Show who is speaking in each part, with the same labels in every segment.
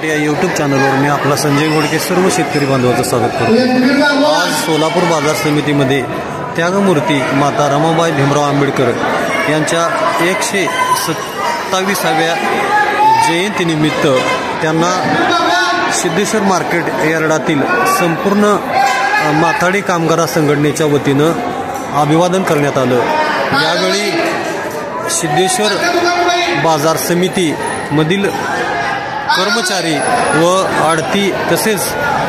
Speaker 1: मराठी या यूट्यूब चॅनलवर मी आपला संजय घोडके सर्व शेतकरी बांधवांचं स्वागत करतो। आज सोलापूर बाजार समितीमध्ये त्यागमूर्ती माता रमाबाई भीमराव आंबेडकर यांच्या 127व्या जयंतीनिमित्त त्यांना सिद्धेश्वर मार्केट यार्डातील संपूर्ण माथाडी कामगार संघटनेच्या वतीनं अभिवादन करण्यात आलं। यावेळी सिद्धेश्वर बाजार समितीमधील कर्मचारी व आडती तसेच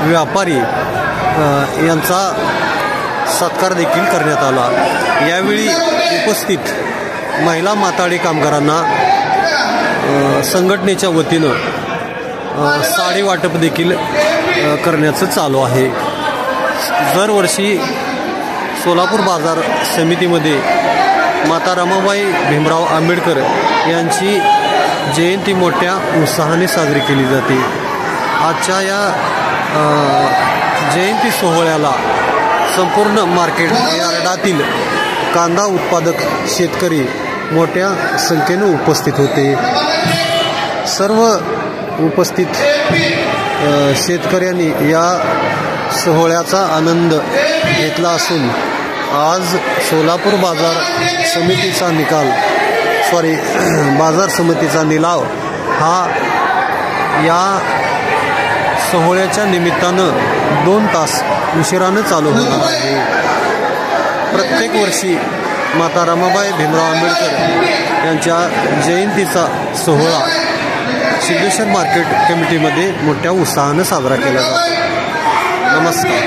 Speaker 1: व्यापारी यांचा सत्कार देखील करण्यात आला। यावेळी उपस्थित महिला माथाडी कामगारांना संघटनेच्या वतीनं साडी वाटप देखील करण्याचं चालू आहे। दरवर्षी सोलापूर बाजार समितीमध्ये माता रमाबाई भीमराव आंबेडकर यांची जयंती मोठ्या उत्साहाने साजरी केली जाते। आजच्या या जयंती सोहळ्याला संपूर्ण मार्केट यार्डातील कांदा उत्पादक शेतकरी मोठ्या संख्येने उपस्थित होते। सर्व उपस्थित शेतकऱ्यांनी या सोहळ्याचा आनंद घेतला असून आज सोलापूर बाजार समितीचा निलाव हा या सोहळ्याच्या निमित्तानं 2 तास उशिरानं चालू होणार आहे। प्रत्येक वर्षी माता रमाबाई भीमराव आंबेडकर यांच्या जयंतीचा सोहळा सिद्धेश्वर मार्केट कमिटीमध्ये मोठ्या उत्साहानं साजरा केला जातो। नमस्कार।